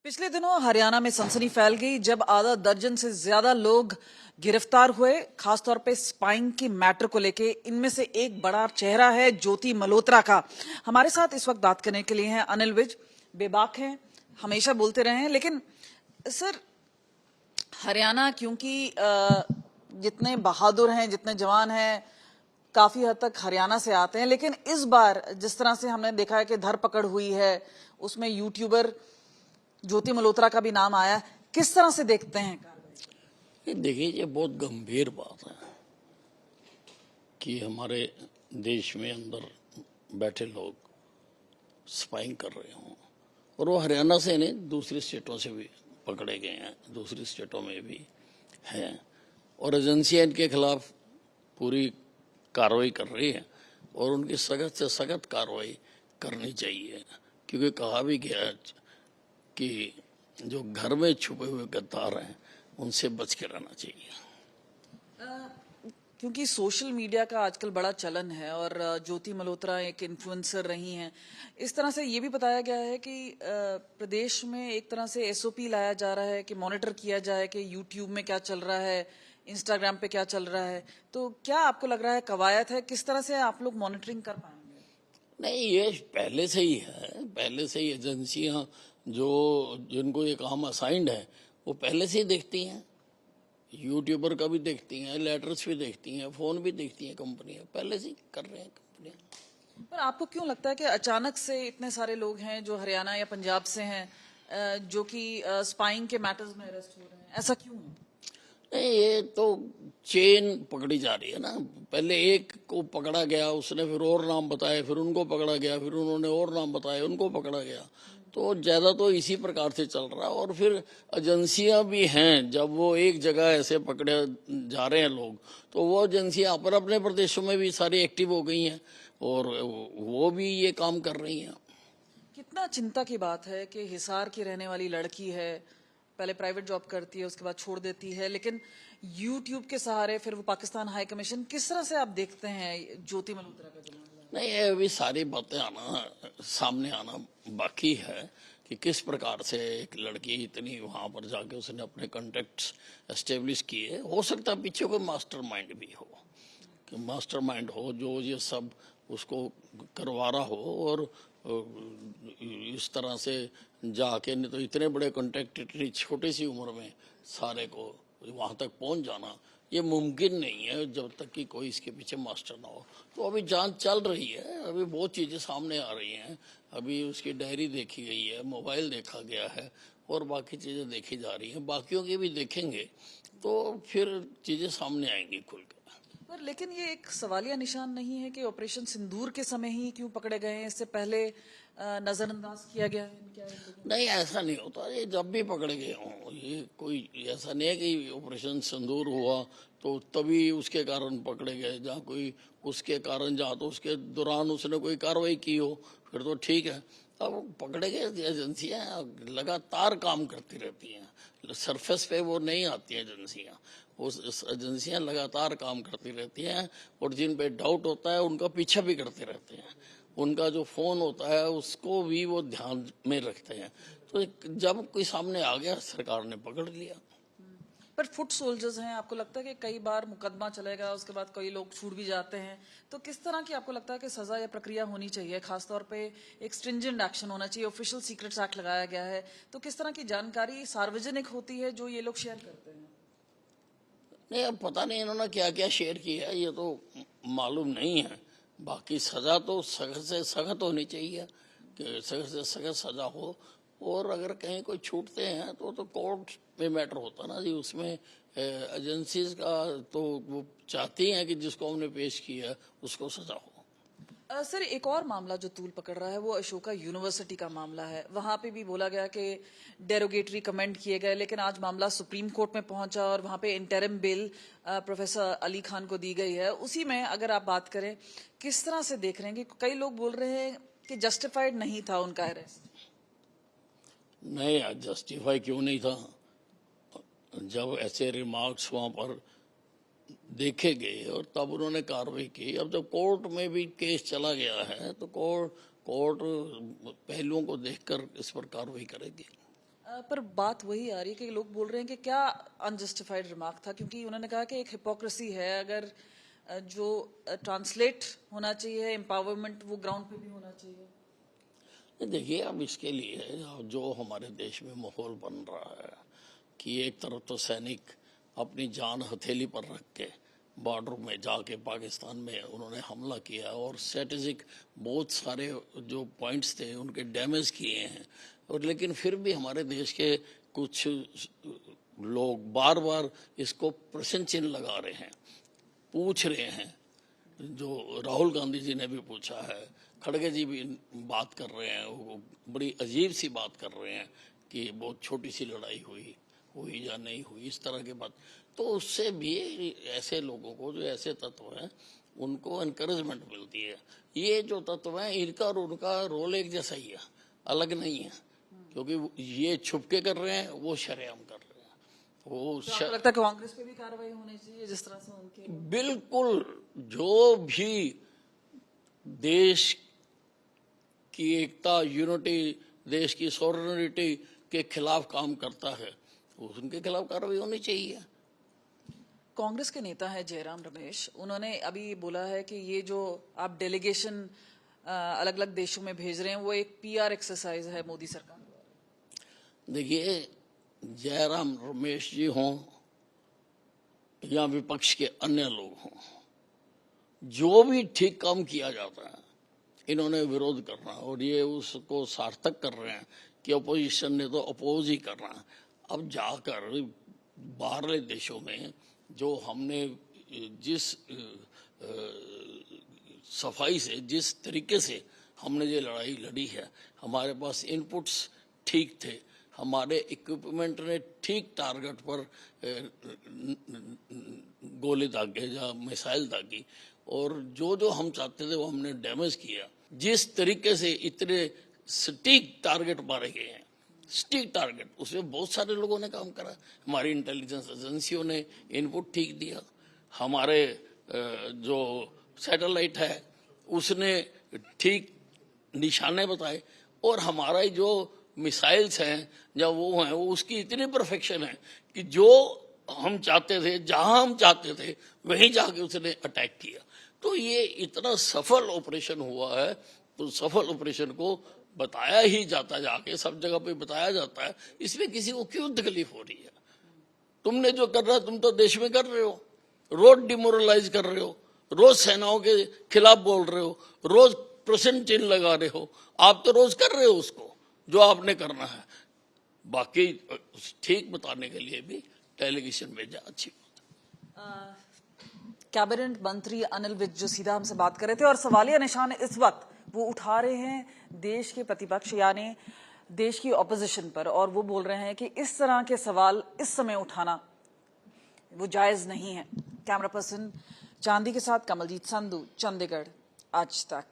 पिछले दिनों हरियाणा में सनसनी फैल गई जब आधा दर्जन से ज्यादा लोग गिरफ्तार हुए, खासतौर पे स्पाइंग की मैटर को लेके। इनमें से एक बड़ा चेहरा है ज्योति मल्होत्रा का। हमारे साथ इस वक्त बात करने के लिए हैं अनिल विज। बेबाक हैं, हमेशा बोलते रहे हैं, लेकिन सर हरियाणा क्योंकि जितने बहादुर हैं, जितने जवान हैं, काफी हद तक हरियाणा से आते हैं, लेकिन इस बार जिस तरह से हमने देखा है कि धरपकड़ हुई है, उसमें यूट्यूबर ज्योति मल्होत्रा का भी नाम आया। किस तरह से देखते हैं कार्रवाई? देखिए, ये बहुत गंभीर बात है कि हमारे देश में अंदर बैठे लोग स्पाइंग कर रहे हों, और वो हरियाणा से नहीं, दूसरी स्टेटों से भी पकड़े गए हैं, दूसरी स्टेटों में भी हैं, और एजेंसियां इनके खिलाफ पूरी कार्रवाई कर रही है और उनकी सख्त से सख्त कार्रवाई करनी चाहिए। क्योंकि कहा भी गया है कि जो घर में छुपे हुए गद्दार हैं उनसे बच के रहना चाहिए। क्योंकि सोशल मीडिया का आजकल बड़ा चलन है और ज्योति मल्होत्रा एक इन्फ्लुएंसर रही हैं। इस तरह से ये भी बताया गया है कि प्रदेश में एक तरह से एसओपी लाया जा रहा है कि मॉनिटर किया जाए कि यूट्यूब में क्या चल रहा है, इंस्टाग्राम पे क्या चल रहा है। तो क्या आपको लग रहा है कवायद है? किस तरह से आप लोग मॉनिटरिंग कर पाएंगे? नहीं, ये पहले से ही है, पहले से ही एजेंसियां जो जिनको ये काम असाइंड है वो पहले से ही देखती हैं, यूट्यूबर का भी देखती हैं, लेटर्स भी देखती हैं, फोन भी देखती हैं, कंपनियां पहले से ही कर रहे हैं कंपनियां। पर आपको क्यों लगता है कि अचानक से इतने सारे लोग हैं जो हरियाणा या पंजाब से हैं, जो कि स्पाइंग के मैटर्स में अरेस्ट हो रहे हैं? ऐसा क्यों है? नहीं, ये तो चेन पकड़ी जा रही है ना। पहले एक को पकड़ा गया, उसने फिर और नाम बताए, फिर उनको पकड़ा गया, फिर उन्होंने और नाम बताए, उनको पकड़ा गया। तो ज्यादा तो इसी प्रकार से चल रहा है। और फिर एजेंसियां भी हैं, जब वो एक जगह ऐसे पकड़े जा रहे हैं लोग, तो वो एजेंसियां अपने अपने प्रदेशों में भी सारी एक्टिव हो गई हैं और वो भी ये काम कर रही हैं। कितना चिंता की बात है कि हिसार की रहने वाली लड़की है, पहले प्राइवेट जॉब करती है, उसके बाद छोड़ देती है, लेकिन यूट्यूब के सहारे फिर वो पाकिस्तान हाई कमीशन। किस तरह से आप देखते हैं ज्योति मल्होत्रा का जो मामला? नहीं, ये अभी सारी बातें सामने आना बाकी है कि किस प्रकार से एक लड़की इतनी वहां पर जाके उसने अपने कॉन्टेक्ट्स एस्टेब्लिश किए। हो सकता है पीछे कोई मास्टरमाइंड भी हो, कि मास्टरमाइंड हो जो ये सब उसको करवा रहा हो, और इस तरह से जाके, नहीं तो इतने बड़े कॉन्टेक्ट इतनी छोटी सी उम्र में सारे को वहां तक पहुंच जाना ये मुमकिन नहीं है जब तक कि कोई इसके पीछे मास्टर ना हो। तो अभी जांच चल रही है, अभी बहुत चीजें सामने आ रही हैं। अभी उसकी डायरी देखी गई है, मोबाइल देखा गया है और बाकी चीजें देखी जा रही हैं। बाकियों की भी देखेंगे तो फिर चीजें सामने आएंगी खुल के। पर लेकिन ये एक सवालिया निशान नहीं है कि ऑपरेशन सिंदूर के समय ही क्यों पकड़े गए हैं? इससे पहले नजरअंदाज किया गया है क्या? नहीं, ऐसा नहीं होता। ये जब भी पकड़े गए हों, ये कोई ऐसा नहीं है कि ऑपरेशन सिंदूर हुआ तो तभी उसके कारण पकड़े गए। जहाँ कोई उसके कारण, जहाँ तो उसके दौरान उसने कोई कार्रवाई की हो फिर तो ठीक है। अब पकड़े गए, एजेंसियां लगातार काम करती रहती हैं, सरफेस पे वो नहीं आती हैं एजेंसियां। वो एजेंसियां लगातार काम करती रहती हैं और जिन पे डाउट होता है उनका पीछा भी करते रहते हैं। उनका जो फोन होता है उसको भी वो ध्यान में रखते हैं। तो जब कोई सामने आ गया सरकार ने पकड़ लिया। पर फुट सोल्जर्स हैं, आपको लगता है कि कई बार मुकदमा चलेगा, उसके बाद कई लोग छूट भी जाते हैं, तो किस तरह की आपको लगता है कि सजा या प्रक्रिया होनी चाहिए? खासतौर पे एक स्ट्रिंजेंट एक्शन होना चाहिए। ऑफिशियल सीक्रेट्स एक्ट लगाया गया है, तो किस तरह की जानकारी सार्वजनिक होती है जो ये लोग शेयर करते हैं? नहीं, अब पता नहीं इन्होंने क्या क्या शेयर किया है, ये तो मालूम नहीं है। बाकी सजा तो सख्त से सख्त होनी चाहिए, कि सख्त से सख्त सजा हो। और अगर कहीं कोई छूटते हैं तो कोर्ट में मैटर होता ना जी। उसमें एजेंसीज का तो वो चाहती हैं कि जिसको हमने पेश किया है उसको सजा हो। सर एक और मामला जो तूल पकड़ रहा है वो अशोका यूनिवर्सिटी का मामला है। वहां पे भी बोला गया कि डेरोगेटरी कमेंट किए गए, लेकिन आज मामला सुप्रीम कोर्ट में पहुंचा और वहां पे interim bill professor Ali Khan को दी गई है। उसी में अगर आप बात करें, किस तरह से देख रहे हैं कि कई लोग बोल रहे हैं कि जस्टिफाइड नहीं था उनका अरेस्ट? नहीं, जस्टिफाई क्यों नहीं था? जब ऐसे रिमार्क्स वहां पर देखे गए और तब उन्होंने कार्रवाई की। अब जब कोर्ट में भी केस चला गया है तो कोर्ट पहलुओं को देखकर इस पर कार्रवाई करेगी। पर बात वही आ रही है कि लोग बोल रहे हैं कि क्या अनजस्टिफाइड रिमार्क था, क्योंकि उन्होंने कहा कि एक हिपोक्रेसी है अगर जो ट्रांसलेट होना चाहिए एम्पावरमेंट वो ग्राउंड पे भी होना चाहिए। देखिए, अब इसके लिए जो हमारे देश में माहौल बन रहा है कि एक तरफ तो सैनिक अपनी जान हथेली पर रख के बॉर्डर में जाके पाकिस्तान में उन्होंने हमला किया और स्ट्रेटेजिक बहुत सारे जो पॉइंट्स थे उनके डैमेज किए हैं, और लेकिन फिर भी हमारे देश के कुछ लोग बार बार इसको प्रश्न चिन्ह लगा रहे हैं, पूछ रहे हैं। जो राहुल गांधी जी ने भी पूछा है, खड़गे जी भी बात कर रहे हैं, वो बड़ी अजीब सी बात कर रहे हैं कि बहुत छोटी सी लड़ाई हुई या नहीं हुई, इस तरह की बात। तो उससे भी ऐसे लोगों को, जो ऐसे तत्व हैं, उनको एनकरेजमेंट मिलती है। ये जो तत्व हैं, इनका और उनका रोल एक जैसा ही है, अलग नहीं है, क्योंकि ये छुपके कर रहे हैं, वो शरेआम कर रहे हैं। वो तो आपको लगता है कांग्रेस पे भी कार्रवाई होनी चाहिए जिस तरह से उनके? बिल्कुल, जो भी देश की एकता, यूनिटी, देश की सॉवरेनिटी के खिलाफ काम करता है, उनके खिलाफ कार्रवाई होनी चाहिए। कांग्रेस के नेता है जयराम रमेश, उन्होंने अभी बोला है कि ये जो आप डेलीगेशन अलग अलग देशों में भेज रहे हैं वो एक पीआर एक्सरसाइज है मोदी सरकार द्वारा। देखिए, जयराम रमेश जी हों या विपक्ष के अन्य लोग हों, जो भी ठीक काम किया जाता है इन्होंने विरोध करना, और ये उसको सार्थक कर रहे हैं कि अपोजिशन ने तो अपोज ही करना। अब जाकर बाहरले देशों में जो हमने जिस सफाई से, जिस तरीके से हमने ये लड़ाई लड़ी है, हमारे पास इनपुट्स ठीक थे, हमारे इक्विपमेंट ने ठीक टारगेट पर गोले दागे या मिसाइल दागी, और जो जो हम चाहते थे वो हमने डैमेज किया। जिस तरीके से इतने सटीक टारगेट मारे गए हैं, सटीक टारगेट, उसमें बहुत सारे लोगों ने काम करा। हमारी इंटेलिजेंस एजेंसियों ने इनपुट ठीक दिया, हमारे जो सैटेलाइट है उसने ठीक निशाने बताए, और हमारा जो मिसाइल्स हैं या वो हैं, वो उसकी इतनी परफेक्शन है कि जो हम चाहते थे, जहां हम चाहते थे, वहीं जाके उसने अटैक किया। तो ये इतना सफल ऑपरेशन हुआ है, तो सफल ऑपरेशन को बताया ही जाता, जाके सब जगह पे बताया जाता है। इसमें किसी को क्यों तकलीफ हो रही है? तुमने जो कर रहा है, तुम तो देश में कर रहे हो, रोज डिमोरलाइज कर रहे हो, रोज सेनाओं के खिलाफ बोल रहे हो, रोज प्रश्न चिन्ह लगा रहे हो। आप तो रोज कर रहे हो उसको जो आपने करना है। बाकी ठीक बताने के लिए भी डेलीगेशन भेजा, अच्छी बात। कैबिनेट मंत्री अनिल विज जो सीधा हमसे बात कर रहे थे, और सवालिया निशान इस वक्त वो उठा रहे हैं देश के प्रतिपक्ष यानी देश की ऑपोजिशन पर, और वो बोल रहे हैं कि इस तरह के सवाल इस समय उठाना वो जायज नहीं है। कैमरा पर्सन चांदी के साथ कमलजीत संधू, चंडीगढ़, आज तक।